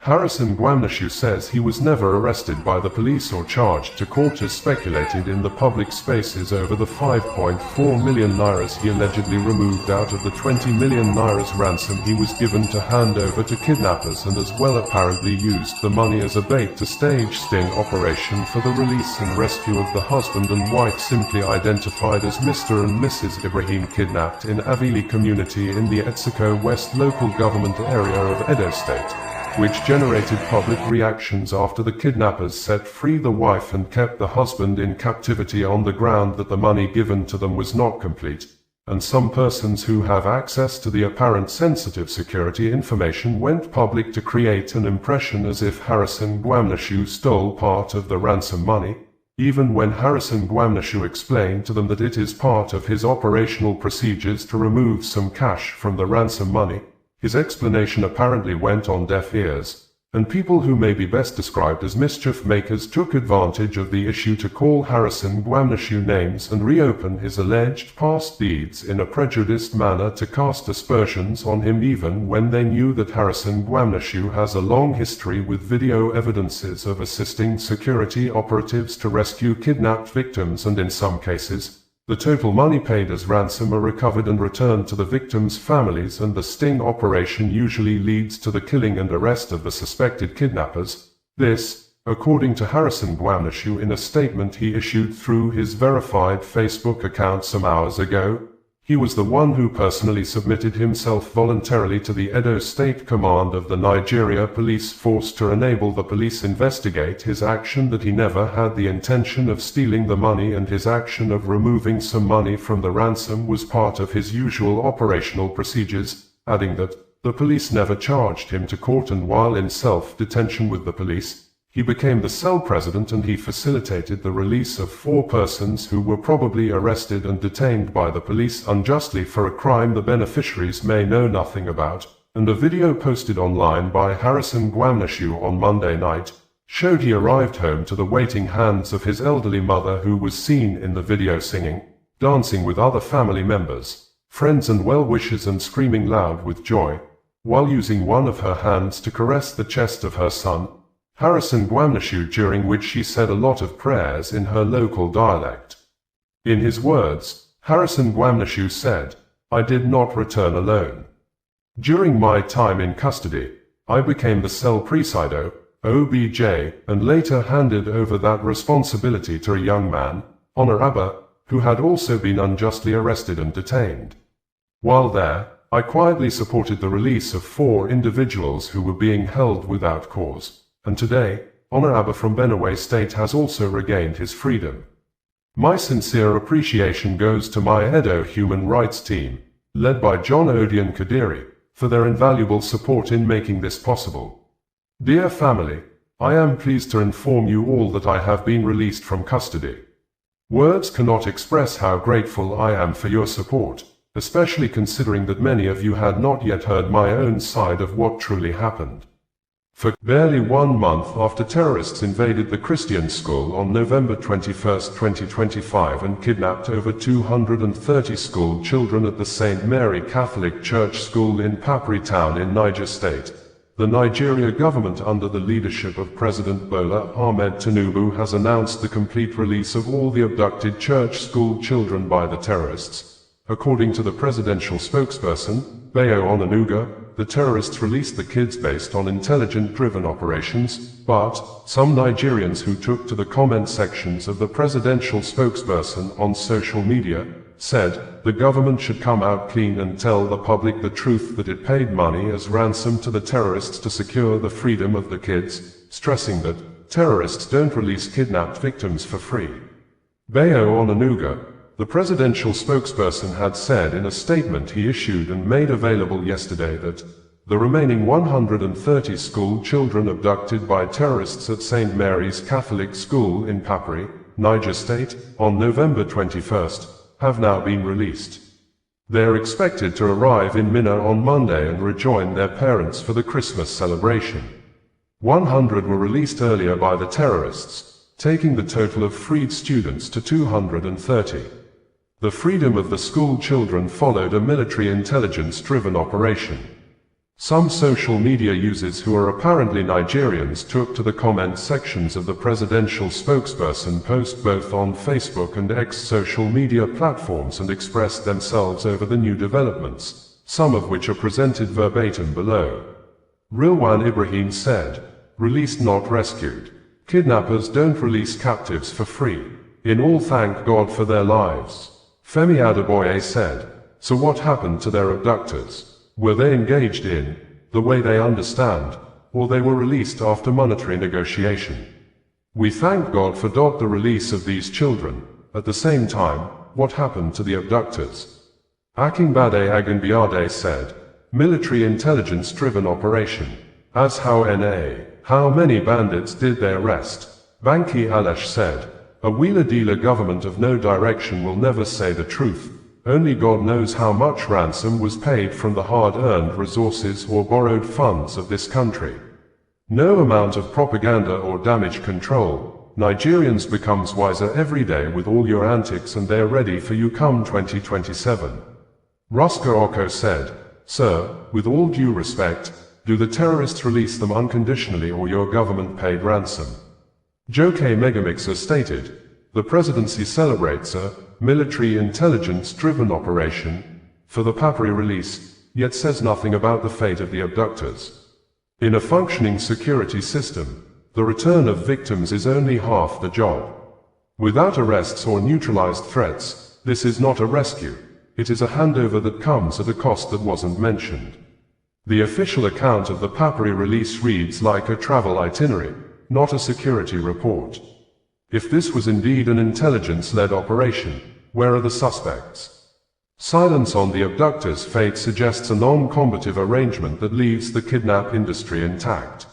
Harrison Gwamnishu says he was never arrested by the police or charged to court as speculated in the public spaces over the 5.4 million nairas he allegedly removed out of the 20 million nairas ransom he was given to hand over to kidnappers, and as well apparently used the money as a bait to stage sting operation for the release and rescue of the husband and wife simply identified as Mr and Mrs Ibrahim, kidnapped in Aviele community in the Etsako West local government area of Edo State, which generated public reactions after the kidnappers set free the wife and kept the husband in captivity on the ground that the money given to them was not complete, and some persons who have access to the apparent sensitive security information went public to create an impression as if Harrison Gwamnishu stole part of the ransom money, even when Harrison Gwamnishu explained to them that it is part of his operational procedures to remove some cash from the ransom money. His explanation apparently went on deaf ears, and people who may be best described as mischief makers took advantage of the issue to call Harrison Gwamnishu names and reopen his alleged past deeds in a prejudiced manner to cast aspersions on him, even when they knew that Harrison Gwamnishu has a long history with video evidences of assisting security operatives to rescue kidnapped victims, and in some cases, the total money paid as ransom are recovered and returned to the victims' families, and the sting operation usually leads to the killing and arrest of the suspected kidnappers. This, according to Harrison Gwamnishu in a statement he issued through his verified Facebook account some hours ago. He was the one who personally submitted himself voluntarily to the Edo State Command of the Nigeria Police Force to enable the police investigate his action, that he never had the intention of stealing the money, and his action of removing some money from the ransom was part of his usual operational procedures, adding that the police never charged him to court, and while in self-detention with the police, he became the cell president and he facilitated the release of 4 persons who were probably arrested and detained by the police unjustly for a crime the beneficiaries may know nothing about, and a video posted online by Harrison Gwamnishu on Monday night showed he arrived home to the waiting hands of his elderly mother, who was seen in the video singing, dancing with other family members, friends and well-wishers, and screaming loud with joy, while using one of her hands to caress the chest of her son, Harrison Gwamnishu, during which she said a lot of prayers in her local dialect. In his words, Harrison Gwamnishu said, "I did not return alone. During my time in custody, I became the cell presido, OBJ, and later handed over that responsibility to a young man, Honor Abba, who had also been unjustly arrested and detained. While there, I quietly supported the release of 4 individuals who were being held without cause. And today, Honor Abba from Benue State has also regained his freedom. My sincere appreciation goes to my Edo human rights team, led by John Odion Kadiri, for their invaluable support in making this possible. Dear family, I am pleased to inform you all that I have been released from custody. Words cannot express how grateful I am for your support, especially considering that many of you had not yet heard my own side of what truly happened. For barely 1 month after terrorists invaded the Christian school on November 21, 2025 and kidnapped over 230 school children at the St. Mary Catholic Church School in Papri Town in Niger State, the Nigeria government under the leadership of President Bola Ahmed Tinubu has announced the complete release of all the abducted church school children by the terrorists. According to the presidential spokesperson, Bayo Onanuga, the terrorists released the kids based on intelligence-driven operations, but some Nigerians who took to the comment sections of the presidential spokesperson on social media said the government should come out clean and tell the public the truth that it paid money as ransom to the terrorists to secure the freedom of the kids, stressing that terrorists don't release kidnapped victims for free. Bayo Onanuga, the presidential spokesperson, had said in a statement he issued and made available yesterday that the remaining 130 school children abducted by terrorists at St. Mary's Catholic School in Papri, Niger State, on November 21st, have now been released. They are expected to arrive in Minna on Monday and rejoin their parents for the Christmas celebration. 100 were released earlier by the terrorists, taking the total of freed students to 230. The freedom of the school children followed a military intelligence-driven operation. Some social media users who are apparently Nigerians took to the comment sections of the presidential spokesperson post both on Facebook and X social media platforms and expressed themselves over the new developments, some of which are presented verbatim below. Rilwan Ibrahim said, "Released not rescued. Kidnappers don't release captives for free. In all thank God for their lives." Femi Adeboye said, "So what happened to their abductors? Were they engaged in, the way they understand, or they were released after monetary negotiation? We thank God for the release of these children. At the same time, what happened to the abductors?" Akingbade Aganbiade said, "Military intelligence-driven operation. As how many bandits did they arrest?" Banki Alesh said, "A wheeler-dealer government of no direction will never say the truth. Only God knows how much ransom was paid from the hard-earned resources or borrowed funds of this country. No amount of propaganda or damage control. Nigerians becomes wiser every day with all your antics and they're ready for you come 2027. Ruska Oko said, "Sir, with all due respect, do the terrorists release them unconditionally or your government paid ransom?" Joke Megamixer stated, "The presidency celebrates a military intelligence-driven operation for the Papri release, yet says nothing about the fate of the abductors. In a functioning security system, the return of victims is only half the job. Without arrests or neutralized threats, this is not a rescue. It is a handover that comes at a cost that wasn't mentioned." The official account of the Papri release reads like a travel itinerary, not a security report. If this was indeed an intelligence-led operation, where are the suspects? Silence on the abductors' fate suggests a non-combative arrangement that leaves the kidnap industry intact.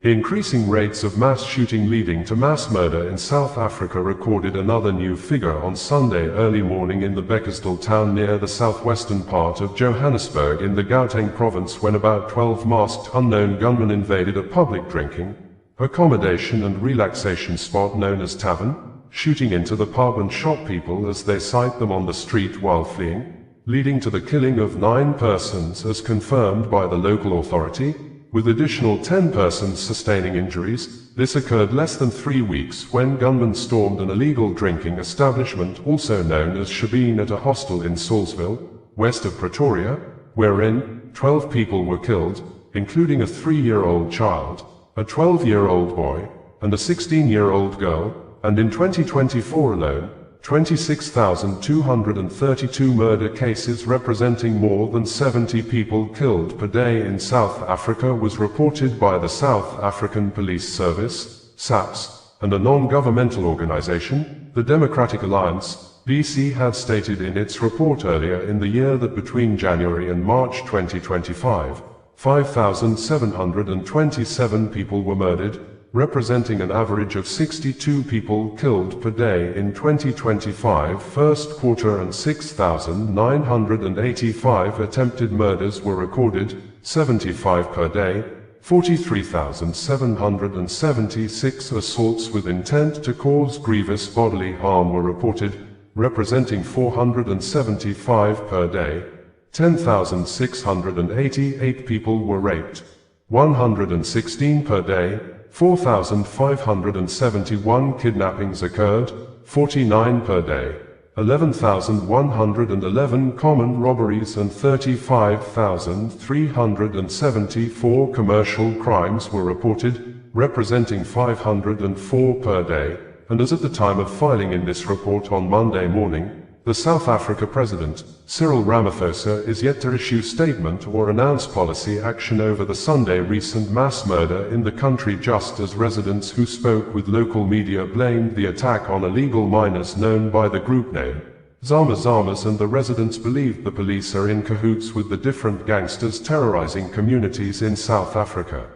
Increasing rates of mass shooting leading to mass murder in South Africa recorded another new figure on Sunday early morning in the Bekkersdal town near the southwestern part of Johannesburg in the Gauteng province when about 12 masked unknown gunmen invaded a public drinking, accommodation and relaxation spot known as Tavern, shooting into the pub and shot people as they sight them on the street while fleeing, leading to the killing of 9 persons as confirmed by the local authority, with additional 10 persons sustaining injuries. This occurred less than 3 weeks when gunmen stormed an illegal drinking establishment also known as Shebeen at a hostel in Salisville, west of Pretoria, wherein 12 people were killed, including a 3-year-old child, a 12-year-old boy, and a 16-year-old girl, and in 2024 alone, 26,232 murder cases representing more than 70 people killed per day in South Africa was reported by the South African Police Service, SAPS, and a non-governmental organization, the Democratic Alliance, DC had stated in its report earlier in the year that between January and March 2025, 5,727 people were murdered, representing an average of 62 people killed per day in 2025 first quarter, and 6,985 attempted murders were recorded, 75 per day. 43,776 assaults with intent to cause grievous bodily harm were reported, representing 475 per day. 10,688 people were raped, 116 per day. 4,571 kidnappings occurred, 49 per day. 11,111 common robberies and 35,374 commercial crimes were reported, representing 504 per day. And as at the time of filing in this report on Monday morning, the South Africa President, Cyril Ramaphosa, is yet to issue statement or announce policy action over the Sunday recent mass murder in the country, just as residents who spoke with local media blamed the attack on illegal miners known by the group name Zama Zamas, and the residents believed the police are in cahoots with the different gangsters terrorizing communities in South Africa.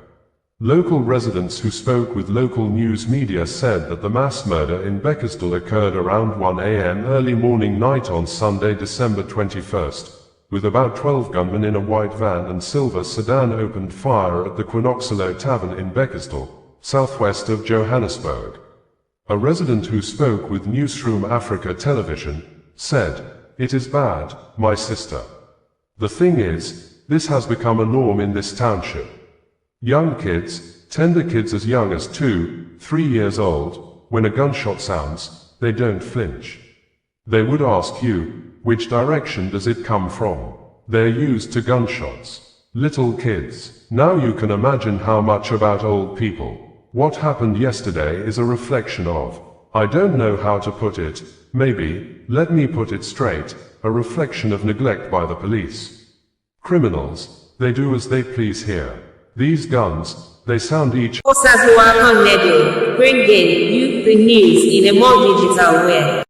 Local residents who spoke with local news media said that the mass murder in Bekkersdal occurred around 1 a.m. early morning night on Sunday, December 21st, with about 12 gunmen in a white van and silver sedan opened fire at the Quinoxalo Tavern in Bekkersdal, southwest of Johannesburg. A resident who spoke with Newsroom Africa Television said, "It is bad, my sister. The thing is, This has become a norm in this township. Young kids, tender kids as young as 2, 3 years old, when a gunshot sounds, they don't flinch. They would ask you, which direction does it come from? They're used to gunshots. Little kids. Now you can imagine how much about old people. What happened yesterday is a reflection of, I don't know how to put it, maybe, let me put it straight, a reflection of neglect by the police. Criminals, they do as they please here. These guns, they sound each Osazuwa Connected, bringing you the news in a more digital way.